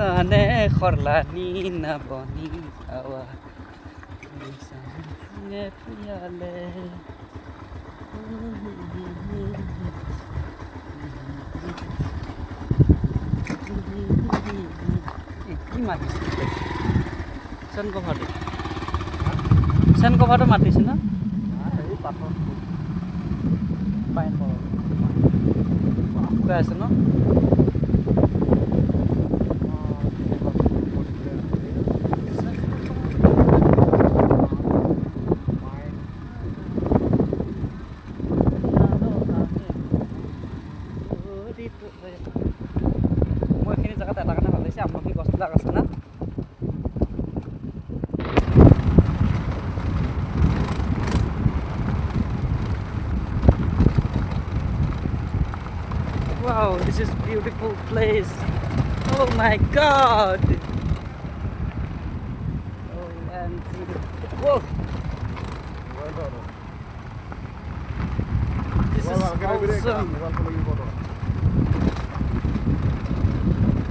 जाने खरलानी नबनी आवा ने पियाले কি মাতিছে চেন কভাৰটো মাতিছে না এই পাথৰ পাইন শুকাই আছে ন মই এইখিনি জেগাত এটা কাৰণে ভাল লাগিছে আমলখি গছবিলাক আছে না Wow, this is beautiful place. Oh my God. Oh man, whoa. This is awesome.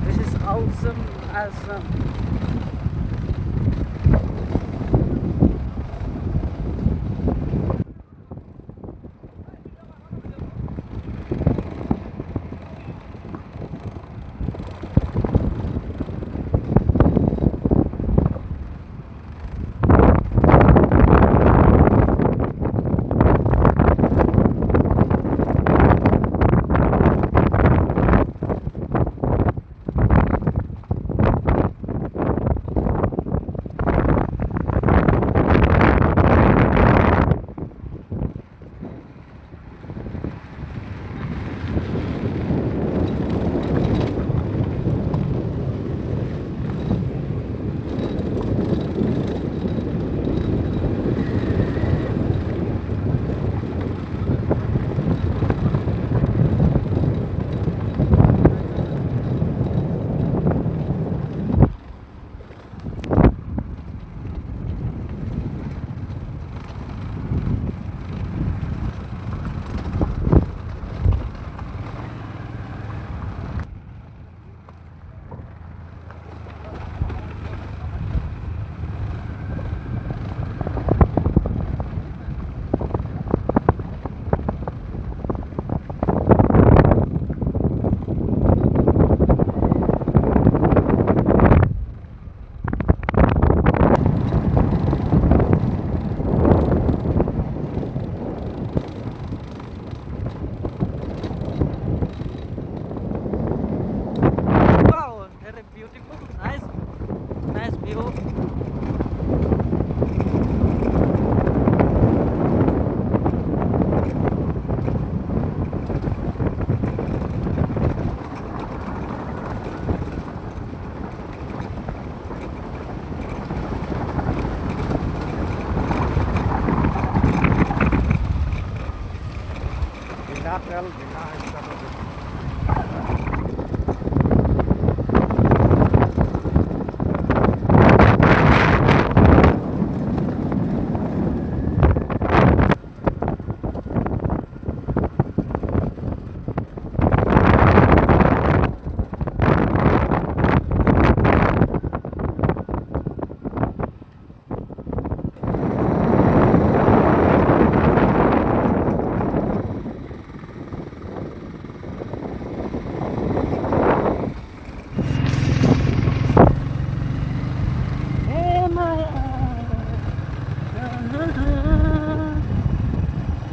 This is awesome.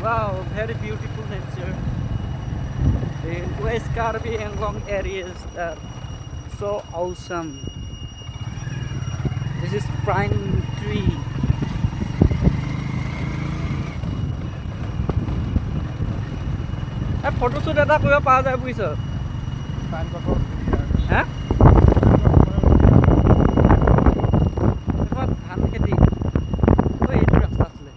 Wow, very beautiful nature. The West Karbi and Long areas are so awesome. This is pine tree. Photo shoot এটা কৰিব পৰা যায় বুজিছ হা ধান খেতি এইটো ৰাস্তা আছিলে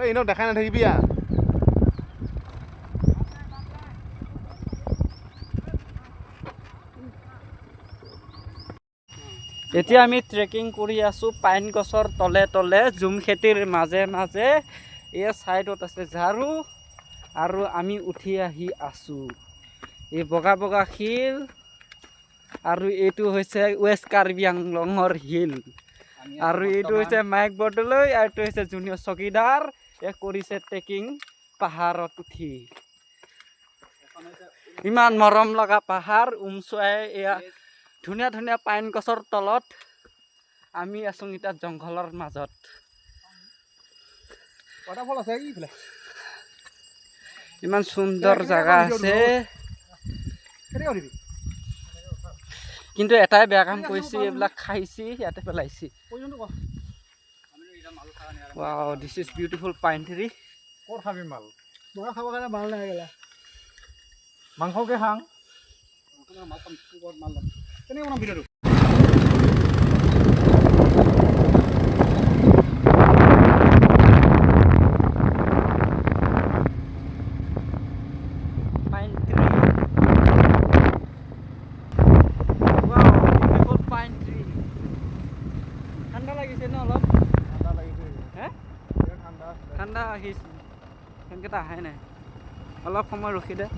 এনেও দেখাই নাথাকিবি আ এতিয়া আমি ট্ৰেকিং কৰি আছো পাইন গছৰ তলে তলে জুম খেতিৰ মাজে মাজে এই সাইডত আছে ঝাৰু আৰু আমি উঠি আহি আছো এই বগা বগা শিল আৰু এইটো হৈছে ৱেষ্ট কাৰ্বি আংলঙৰ হিল আৰু এইটো হৈছে মাইক বৰদলৈ আৰু এইটো হৈছে জুনিয়ৰ চকীদাৰ এ কৰিছে ট্ৰেকিং পাহাৰত উঠি ইমান মৰম লগা পাহাৰ উমচুৱাই এয়া ধুনীয়া ধুনীয়া পাইন গছৰ তলত আমি আছো এটা জংঘলৰ মাজত ৱাটাৰফল আছে এইফালে ইমান সুন্দৰ জায়গা আছে কিন্তু এটাই বেয়া কাম কৰিছে এইবিলাক খাইছি ইয়াতে পেলাইছি wow this is beautiful pine tree ক'ত খাবি মাল মই খাব কাৰণে ভাল লাগে গেলা মাংসকে খাং কেনেকৈ বনাম ভিডিঅ'টো pine tree wow beautiful pine tree ঠান্ডা লাগিছে না অলপ ঠাণ্ডা লাগিছে হ্যাঁ ঠাণ্ডা ঠাণ্ডা আহিছে ফেনকেইটা আহাই নাই অলপ সময় ৰখি দে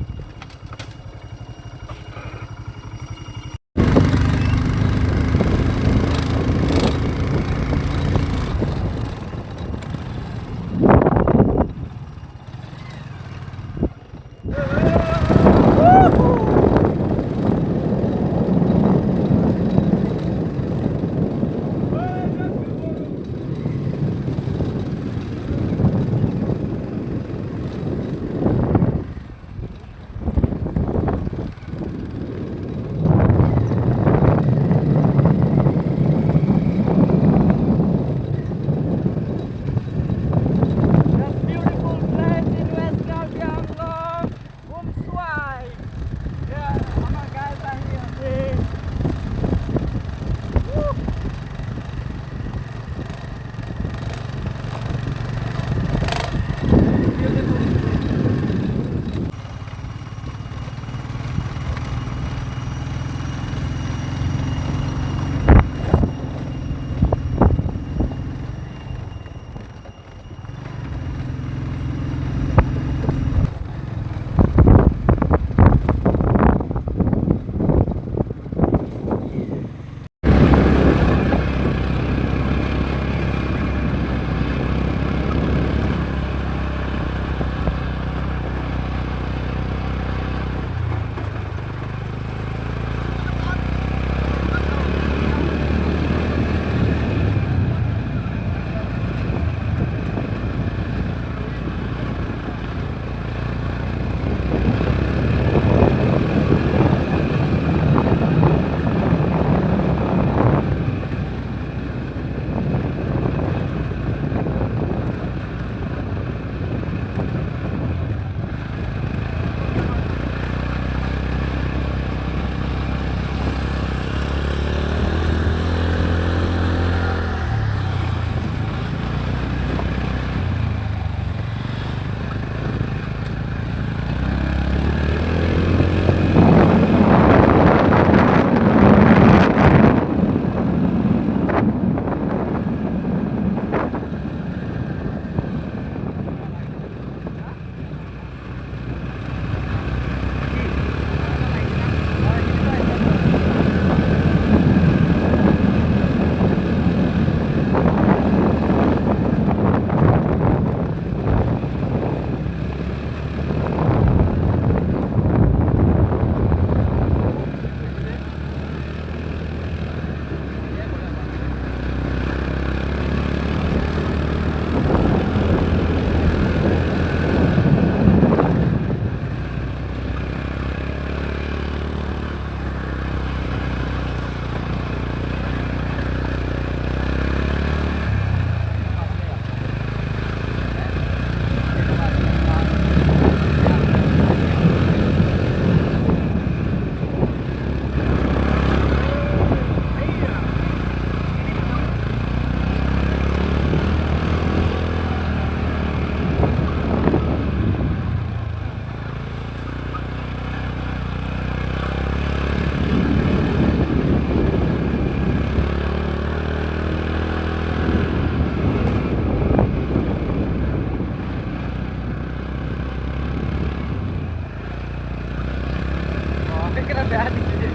কেইটা বেয়া দিছে দেই।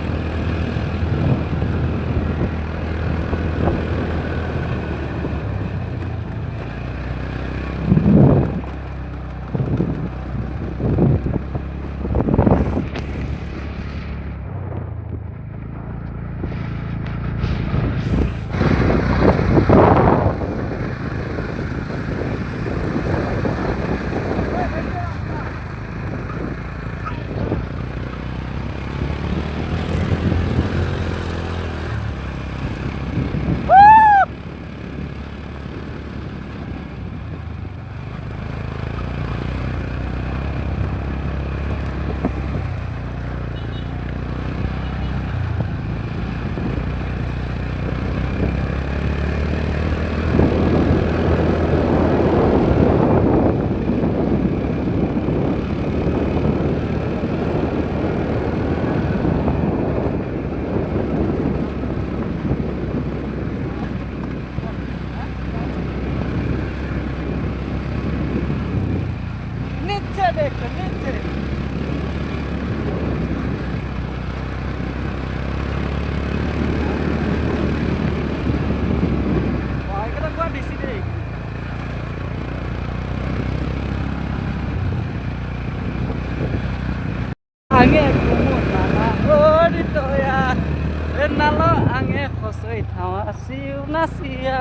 নিচে দেখো নিচে এখানে কোয়া দিছি দেই angin kumut nana oh dito ya nalo angin khosoi thawa siu nasia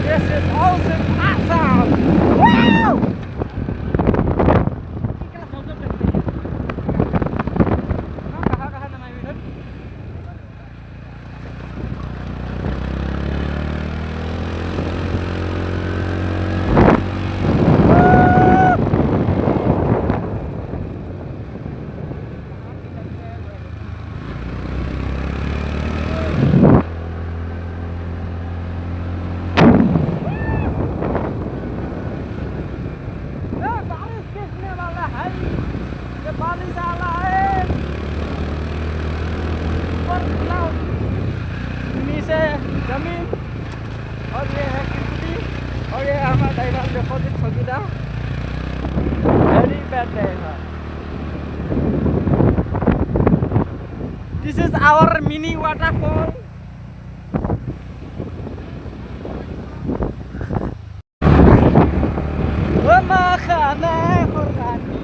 This is awesome awesome wow बारिश गिरने वाला है ये बारिश आ रहा है ऊपर क्लाउड नीचे जमीन और ये है किस्ती और ये हमारा ड्राइवर देखो जी छगीदा very bad driver this is our mini waterfall ومخانه خرغاني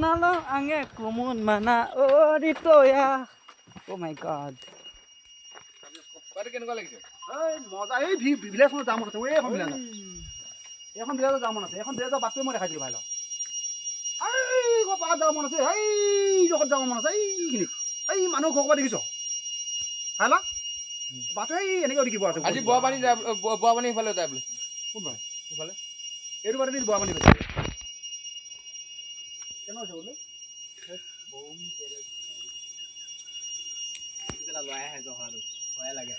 Nalo ange kumun mana oh dito ya oh my god পারে কেনেকুৱা লাগিছে এই মজা এই ভিলেজখন যাম আছে এইখন ভিলেজ এইখন ভিলেজত যাম আছে এইখন ভিলেজৰ বাটটোৱে মই দেখাই দিলোঁ ভাই লওক এই পাহাৰত যাব মন আছে এই জোখত যাব মন আছে এইখিনিত এই মানুহ ঘৰ ক'ৰবাত দেখিছ ভাই লওক বাটটো এই এনেকৈ দেখিব আছে আজি বোৱাপানী যায় বোৱাপানী সিফালে যায় বোলে কোন ভাই সিফালে এইটো বাটে দি বোৱাপানী গৈছে কেনে হৈছে বোলে বম কেলে লৈ আহে জহাটো ভয় লাগে